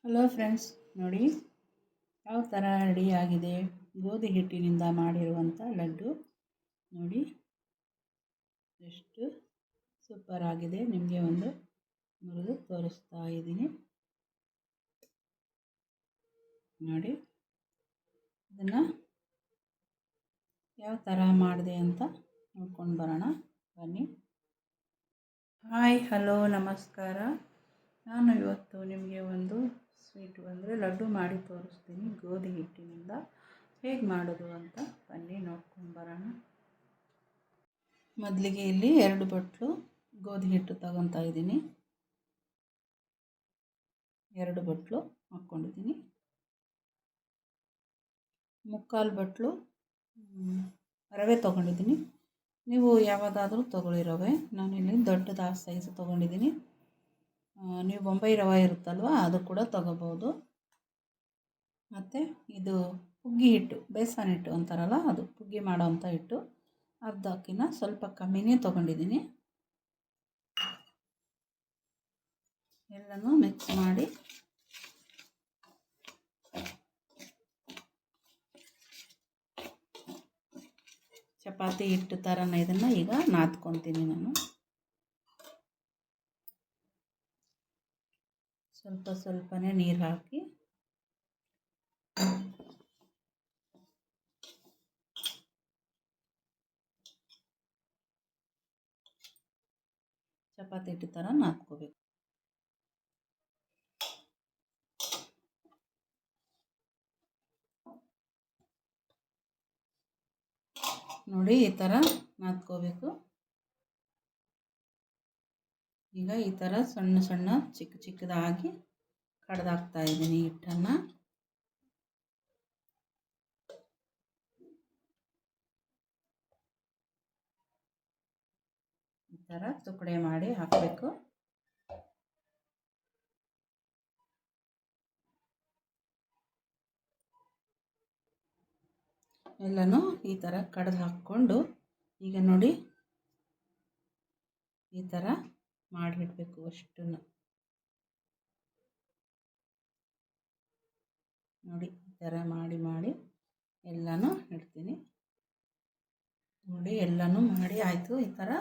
Hello friends, ನೋಡಿ ಯಾವ ಥರ ರೆಡಿಯಾಗಿದೆ ಗೋಧಿ ಹಿಟ್ಟಿನಿಂದ ಮಾಡಿರುವಂಥ ಲಡ್ಡು. ನೋಡಿ ಎಷ್ಟು ಸೂಪರ್ ಆಗಿದೆ. ನಿಮಗೆ ಒಂದು ಮುರಿದು ತೋರಿಸ್ತಾ ಇದ್ದೀನಿ. ನೋಡಿ ಇದನ್ನು ಯಾವ ಥರ ಮಾಡಿದೆ ಅಂತ ನೋಡ್ಕೊಂಡು ಬರೋಣ ಬನ್ನಿ. ಹಾಯ್, ಹಲೋ, ನಮಸ್ಕಾರ. ನಾನು ಇವತ್ತು ನಿಮಗೆ ಒಂದು ಸ್ವೀಟು ಅಂದರೆ ಲಡ್ಡು ಮಾಡಿ ತೋರಿಸ್ತೀನಿ. ಗೋಧಿ ಹಿಟ್ಟಿನಿಂದ ಹೇಗೆ ಮಾಡೋದು ಅಂತ ಬನ್ನಿ ನೋಡ್ಕೊಂಡು ಬರೋಣ. ಮೊದಲಿಗೆ ಇಲ್ಲಿ 2 ಬಟ್ಲು ಗೋಧಿ ಹಿಟ್ಟು ತಗೊತಾ ಇದ್ದೀನಿ. 2 ಬಟ್ಲು ಹಾಕ್ಕೊಂಡಿದ್ದೀನಿ. 3/4 ಬಟ್ಲು ರವೆ ತೊಗೊಂಡಿದ್ದೀನಿ. ನೀವು ಯಾವುದಾದ್ರೂ ತೊಗೊಳ್ಳಿ ರವೆ. ನಾನಿಲ್ಲಿ ದೊಡ್ಡದ ಸೈಜ್ ತೊಗೊಂಡಿದ್ದೀನಿ. ನೀವು ಬೊಂಬೈ ರವೆ ಇರುತ್ತಲ್ವ, ಅದು ಕೂಡ ತೊಗೋಬೋದು. ಮತ್ತು ಇದು ಹುಗ್ಗಿ ಹಿಟ್ಟು, ಬೇಸನ್ ಹಿಟ್ಟು ಅಂತಾರಲ್ಲ, ಅದು ಹುಗ್ಗಿ ಮಾಡೋವಂಥ ಹಿಟ್ಟು ಅರ್ಧಕ್ಕಿಂತ ಸ್ವಲ್ಪ ಕಮ್ಮಿನೇ ತೊಗೊಂಡಿದ್ದೀನಿ. ಎಲ್ಲನೂ ಮಿಕ್ಸ್ ಮಾಡಿ ಚಪಾತಿ ಹಿಟ್ಟು ಥರನೇ ಇದನ್ನು ಈಗ ನಾದ್ಕೊತೀನಿ ನಾನು. ಸ್ವಲ್ಪನೇ ನೀರು ಹಾಕಿ ಚಪಾತಿ ಹಿಟ್ಟು ಥರ ನಾದ್ಕೋಬೇಕು. ನೋಡಿ ಈ ಥರ ನಾದ್ಕೋಬೇಕು. ಈಗ ಈ ಥರ ಸಣ್ಣ ಚಿಕ್ಕದಾಗಿ ಕಡ್ದಾಕ್ತಾ ಇದ್ದೀನಿ ಹಿಟ್ಟನ್ನು. ಈ ಥರ ತುಕಡೆ ಮಾಡಿ ಹಾಕಬೇಕು. ಎಲ್ಲನೂ ಈ ಥರ ಕಡ್ದು ಹಾಕ್ಕೊಂಡು ಈಗ ನೋಡಿ ಈ ಥರ ಮಾಡಿಬಿಡಬೇಕು ಅಷ್ಟನ್ನು. ನೋಡಿ ಈ ಥರ ಮಾಡಿ ಎಲ್ಲನೂ ಇಡ್ತೀನಿ. ನೋಡಿ ಎಲ್ಲನೂ ಮಾಡಿ ಆಯಿತು. ಈ ಥರ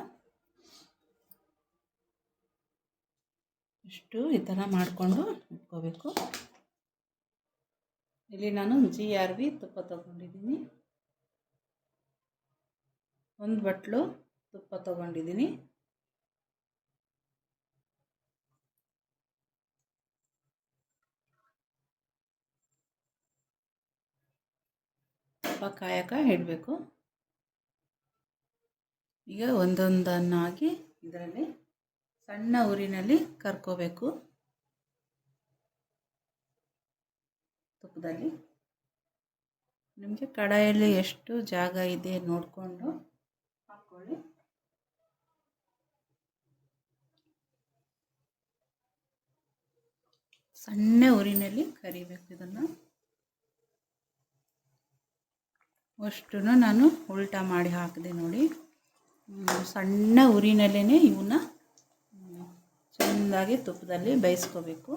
ಈ ಥರ ಮಾಡಿಕೊಂಡು ಇಟ್ಕೋಬೇಕು. ಇಲ್ಲಿ ನಾನು GRV ತುಪ್ಪ ತೊಗೊಂಡಿದ್ದೀನಿ. 1 ಬಟ್ಲು ತುಪ್ಪ ತೊಗೊಂಡಿದ್ದೀನಿ. ತುಪ್ಪ ಕಾಯಕ ಇಡಬೇಕು. ಈಗ ಒಂದೊಂದನ್ನಾಗಿ ಇದರಲ್ಲಿ ಸಣ್ಣ ಉರಿನಲ್ಲಿ ಕರ್ಕೋಬೇಕು. ತುಪ್ಪದಲ್ಲಿ ನಿಮಗೆ ಕಡಾಯಲ್ಲಿ ಎಷ್ಟು ಜಾಗ ಇದೆ ನೋಡಿಕೊಂಡು ಹಾಕ್ಕೊಳ್ಳಿ. ಸಣ್ಣ ಉರಿನಲ್ಲಿ ಕರಿಬೇಕು ಇದನ್ನು. ಅಷ್ಟು ನಾನು ಉಲ್ಟಾ ಮಾಡಿ ಹಾಕಿದೆ. ನೋಡಿ ಸಣ್ಣ ಉರಿನಲ್ಲೇ ಇವನ್ನ ಚೆಂದಾಗಿ ತುಪ್ಪದಲ್ಲಿ ಬೇಯಿಸ್ಕೋಬೇಕು.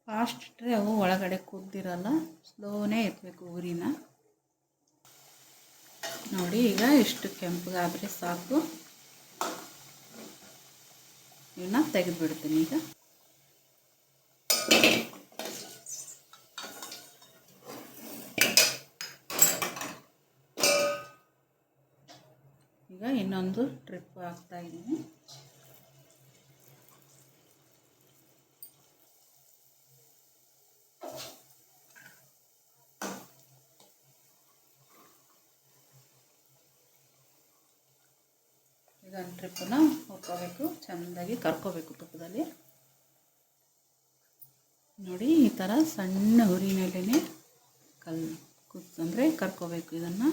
ಫಾಸ್ಟ್ ಇಟ್ಟರೆ ಅವು ಒಳಗಡೆ ಕುದ್ದಿರಲ್ಲ, ಸ್ಲೋನೇ ಇರಬೇಕು ಉರಿನ. ನೋಡಿ ಈಗ ಇಷ್ಟು ಕೆಂಪಗಾದರೆ ಸಾಕು. ಇವನ್ನ ತೆಗೆದುಬಿಡ್ತೀನಿ. ಈಗ ಇನ್ನೊಂದು ಟ್ರಿಪ್ ಹಾಕ್ತಾ ಇದ್ದೀನಿ. ಇದೊಂದು ಟ್ರಿಪ್ಪನ್ನ ಹಾಕೋಬೇಕು, ಚೆಂದಾಗಿ ಕರ್ಕೋಬೇಕು ತುಪ್ಪದಲ್ಲಿ. ನೋಡಿ ಈ ಥರ ಸಣ್ಣ ಹುರಿನಲ್ಲೇ ಅಂದರೆ ಕರ್ಕೋಬೇಕು ಇದನ್ನು.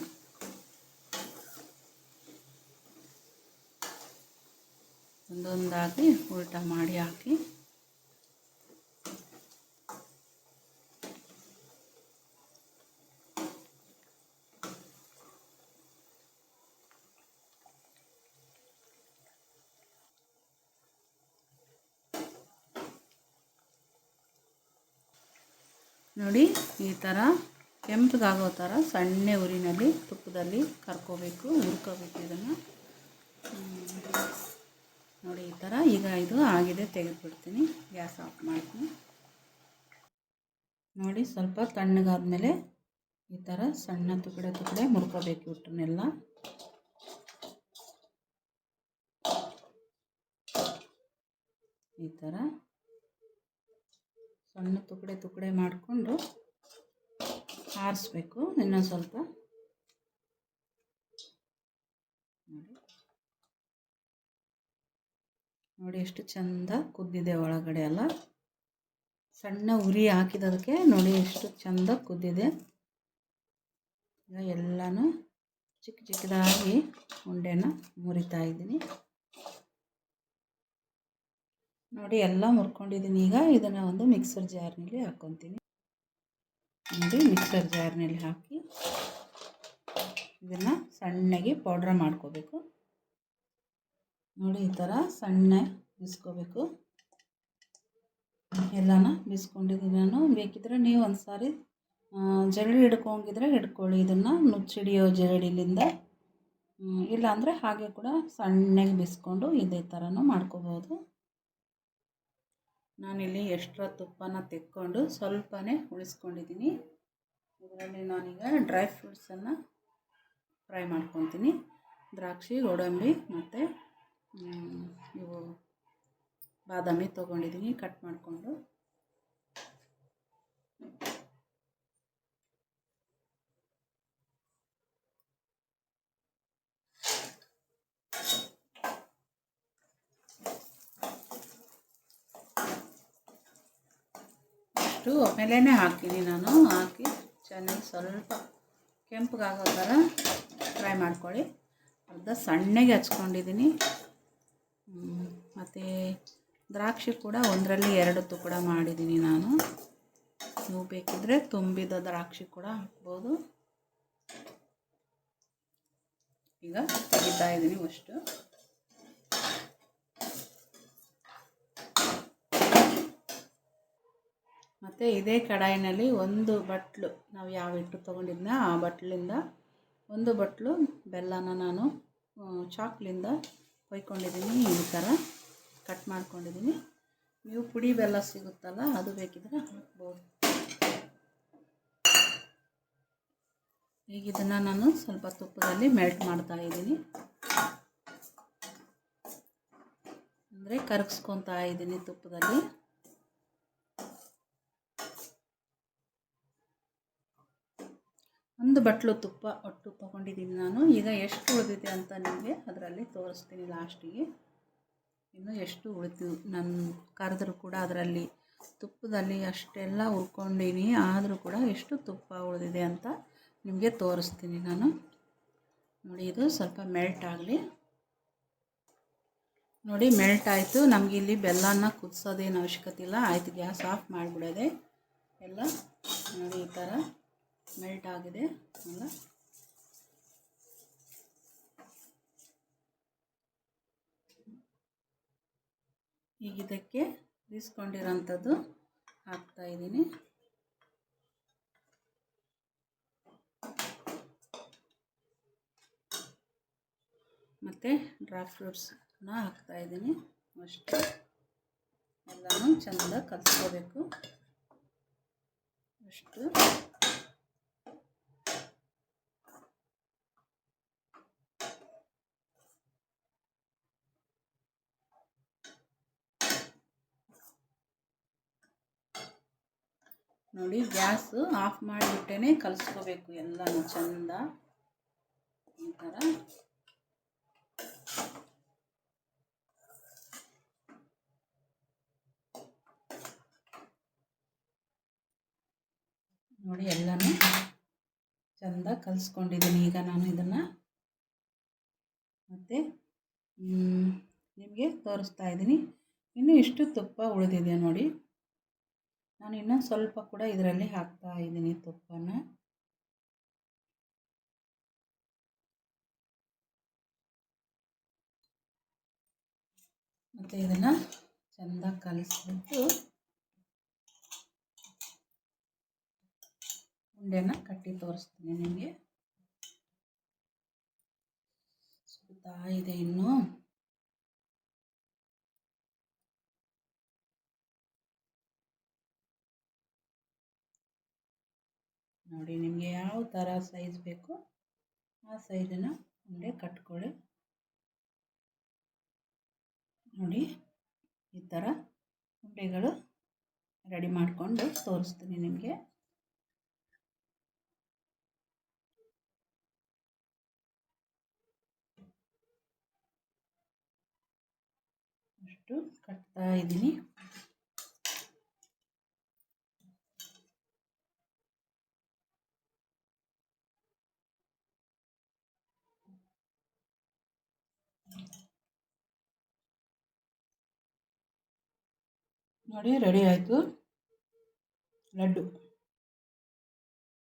ಒಂದೊಂದಾಗಿ ಉಲ್ಟಾ ಮಾಡಿ ಹಾಕಿ ನೋಡಿ ಈ ಥರ ಕೆಂಪಗಾಗೋ ಥರ ಸಣ್ಣ ಉರಿನಲ್ಲಿ ತುಪ್ಪದಲ್ಲಿ ಕರ್ಕೋಬೇಕು, ಹುರ್ಕೋಬೇಕು ಇದನ್ನು. ನೋಡಿ ಈ ಥರ. ಈಗ ಇದು ಆಗಿದೆ, ತೆಗೆದುಬಿಡ್ತೀನಿ, ಗ್ಯಾಸ್ ಆಫ್ ಮಾಡ್ತೀನಿ. ನೋಡಿ ಸ್ವಲ್ಪ ತಣ್ಣಗಾದ್ಮೇಲೆ ಈ ಥರ ಸಣ್ಣ ತುಕಡೆ ಮುರ್ಕೋಬೇಕು ಹಿಟ್ಟನ್ನೆಲ್ಲ. ಈ ಥರ ಸಣ್ಣ ತುಕಡೆ ಮಾಡಿಕೊಂಡು ಆರಿಸ್ಬೇಕು ಇನ್ನೊಂದು ಸ್ವಲ್ಪ. ನೋಡಿ ಎಷ್ಟು ಚೆಂದ ಕುದ್ದಿದೆ ಒಳಗಡೆ ಎಲ್ಲ. ಸಣ್ಣ ಉರಿ ಹಾಕಿದದಕ್ಕೆ ನೋಡಿ ಎಷ್ಟು ಚೆಂದ ಕುದ್ದಿದೆ. ಈಗ ಎಲ್ಲನೂ ಚಿಕ್ಕದಾಗಿ ಉಂಡೆನ ಮುರಿತಾ ಇದ್ದೀನಿ. ನೋಡಿ ಎಲ್ಲ ಮುರ್ಕೊಂಡಿದ್ದೀನಿ. ಈಗ ಇದನ್ನು ಒಂದು ಮಿಕ್ಸರ್ ಜಾರ್ನಲ್ಲಿ ಹಾಕ್ಕೊತೀನಿ. ನೋಡಿ ಮಿಕ್ಸರ್ ಜಾರ್ನಲ್ಲಿ ಹಾಕಿ ಇದನ್ನು ಸಣ್ಣಗೆ ಪೌಡ್ರ್ ಮಾಡ್ಕೋಬೇಕು. ನೋಡಿ ಈ ಥರ ಸಣ್ಣ ಬಿಸ್ಕೋಬೇಕು. ಎಲ್ಲನ ಬಿಸ್ಕೊಂಡಿದ್ದೀನಿ ನಾನು. ಬೇಕಿದ್ರೆ ನೀವು ಒಂದು ಸಾರಿ ಜರಡಿ ಹಿಡ್ಕೊಂಡಿದ್ರೆ ಹಿಡ್ಕೊಳ್ಳಿ, ಇದನ್ನು ನುಚ್ಚಿಡಿಯೋ ಜರಡಿಲಿಂದ. ಇಲ್ಲಾಂದರೆ ಹಾಗೆ ಕೂಡ ಸಣ್ಣಗೆ ಬಿಸ್ಕೊಂಡು ಇದೇ ಥರನೂ ಮಾಡ್ಕೋಬೋದು. ನಾನಿಲ್ಲಿ ಎಕ್ಸ್ಟ್ರಾ ತುಪ್ಪನ ತೆಕ್ಕೊಂಡು ಸ್ವಲ್ಪನೇ ಉಳಿಸ್ಕೊಂಡಿದ್ದೀನಿ. ಇದರಲ್ಲಿ ನಾನೀಗ ಡ್ರೈ ಫ್ರೂಟ್ಸನ್ನು ಫ್ರೈ ಮಾಡ್ಕೊತೀನಿ. ದ್ರಾಕ್ಷಿ, ಗೋಡಂಬಿ ಮತ್ತು ಇವು ಬಾದಾಮಿ ತೊಗೊಂಡಿದ್ದೀನಿ ಕಟ್ ಮಾಡಿಕೊಂಡು. ಅಷ್ಟು ಒಮ್ಮೆಲೇ ಹಾಕ್ತೀನಿ ನಾನು. ಹಾಕಿ ಚೆನ್ನಾಗಿ ಸ್ವಲ್ಪ ಕೆಂಪಗಾಗೋ ಥರ ಫ್ರೈ ಮಾಡ್ಕೊಳ್ಳಿ. ಅರ್ಧ ಸಣ್ಣಗೆ ಹಚ್ಕೊಂಡಿದ್ದೀನಿ. ಮತ್ತು ದ್ರಾಕ್ಷಿ ಕೂಡ ಒಂದರಲ್ಲಿ 2 ತುಕಡ ಮಾಡಿದ್ದೀನಿ ನಾನು. ನೀವು ಬೇಕಿದ್ದರೆ ತುಂಬಿದ ದ್ರಾಕ್ಷಿ ಕೂಡ ಹಾಕ್ಬೋದು. ಈಗ ತೆಗಿತಾ ಇದ್ದೀನಿ ಅಷ್ಟು. ಮತ್ತು ಇದೇ ಕಡಾಯಿನಲ್ಲಿ 1 ಬಟ್ಲು ನಾವು ಯಾವ ಹಿಟ್ಟು ತೊಗೊಂಡಿದ್ನ ಆ ಬಟ್ಲಿಂದ 1 ಬಟ್ಲು ಬೆಲ್ಲನ ನಾನು ಚಾಕ್ಲಿಂದ ಕೊಯ್ಕೊಂಡಿದ್ದೀನಿ. ಈ ಥರ ಕಟ್ ಮಾಡ್ಕೊಂಡಿದ್ದೀನಿ. ನೀವು ಪುಡಿ ಬೆಲ್ಲ ಸಿಗುತ್ತಲ್ಲ ಅದು ಬೇಕಿದ್ರೆ ಹಾಕ್ಬೋದು. ಈಗ ಇದನ್ನು ನಾನು ಸ್ವಲ್ಪ ತುಪ್ಪದಲ್ಲಿ ಮೆಲ್ಟ್ ಮಾಡ್ತಾ ಇದ್ದೀನಿ, ಅಂದರೆ ಕರಗಿಸ್ಕೊತಾ ಇದ್ದೀನಿ ತುಪ್ಪದಲ್ಲಿ. ಒಂದು ಬಟ್ಲು ತುಪ್ಪ ಒಟ್ಟು ತೊಗೊಂಡಿದ್ದೀನಿ ನಾನು. ಈಗ ಎಷ್ಟು ಉಳಿದಿದೆ ಅಂತ ನಿಮಗೆ ಅದರಲ್ಲಿ ತೋರಿಸ್ತೀನಿ ಲಾಸ್ಟಿಗೆ. ಇನ್ನು ಎಷ್ಟು ಉಳಿತು ನಾನು ಕರೆದ್ರೂ ಕೂಡ ಅದರಲ್ಲಿ ತುಪ್ಪದಲ್ಲಿ ಅಷ್ಟೆಲ್ಲ ಹುರ್ಕೊಂಡಿನಿ, ಆದರೂ ಕೂಡ ಎಷ್ಟು ತುಪ್ಪ ಉಳಿದಿದೆ ಅಂತ ನಿಮಗೆ ತೋರಿಸ್ತೀನಿ ನಾನು. ನೋಡಿ ಇದು ಸ್ವಲ್ಪ ಮೆಲ್ಟ್ ಆಗಲಿ. ನೋಡಿ ಮೆಲ್ಟ್ ಆಯಿತು. ನಮಗಿಲ್ಲಿ ಬೆಲ್ಲನ ಕುದಿಸೋದೇನು ಅವಶ್ಯಕತೆ ಇಲ್ಲ. ಆಯಿತು, ಗ್ಯಾಸ್ ಆಫ್ ಮಾಡಿಬಿಡೋದೆ ಎಲ್ಲ. ನೋಡಿ ಈ ಥರ ಮೆಲ್ಟ್ ಆಗಿದೆ ಎಲ್ಲ. ಈಗ ಇದಕ್ಕೆ ಬೀಸ್ಕೊಂಡಿರೋಂಥದ್ದು ಹಾಕ್ತಾಯಿದ್ದೀನಿ. ಮತ್ತು ಡ್ರೈ ಫ್ರೂಟ್ಸನ್ನ ಹಾಕ್ತಾಯಿದ್ದೀನಿ. ಅಷ್ಟು ಎಲ್ಲನೂ ಚೆಂದ ಕಲಿಸ್ಕೋಬೇಕು. ಅಷ್ಟು ನೋಡಿ ಗ್ಯಾಸು ಆಫ್ ಮಾಡಿಬಿಟ್ಟೇ ಕಲಿಸ್ಕೋಬೇಕು ಎಲ್ಲನೂ ಚೆಂದ ಈ ಥರ. ನೋಡಿ ಎಲ್ಲನೂ ಚೆಂದ ಕಲಿಸ್ಕೊಂಡಿದ್ದೀನಿ. ಈಗ ನಾನು ಇದನ್ನು ಮತ್ತೆ ನಿಮಗೆ ತೋರಿಸ್ತಾ ಇದ್ದೀನಿ. ಇನ್ನೂ ಇಷ್ಟು ತುಪ್ಪ ಉಳಿದಿದೆ ನೋಡಿ. ನಾನು ಇನ್ನೂ ಸ್ವಲ್ಪ ಕೂಡ ಇದರಲ್ಲಿ ಹಾಕ್ತಾ ಇದ್ದೀನಿ ತುಪ್ಪನ. ಮತ್ತು ಇದನ್ನು ಚೆಂದ ಕಲಿಸ್ಬಿಟ್ಟು ಉಂಡೆನ ಕಟ್ಟಿ ತೋರಿಸ್ತೀನಿ ನಿಮಗೆ. ಸುತ್ತಾ ಇದೆ ಇನ್ನು. ನೋಡಿ, ನಿಮಗೆ ಯಾವ ಥರ ಸೈಜ್ ಬೇಕು ಆ ಸೈಜನ್ನು ಉಂಡೆ ಕಟ್ಕೊಳ್ಳಿ. ನೋಡಿ, ಈ ಥರ ಉಂಡೆಗಳು ರೆಡಿ ಮಾಡಿಕೊಂಡು ತೋರಿಸ್ತೀನಿ ನಿಮಗೆ. ಅಷ್ಟು ಕಟ್ತಾ ಇದ್ದೀನಿ. ನೋಡಿ, ರೆಡಿ ಆಯಿತು ಲಡ್ಡು.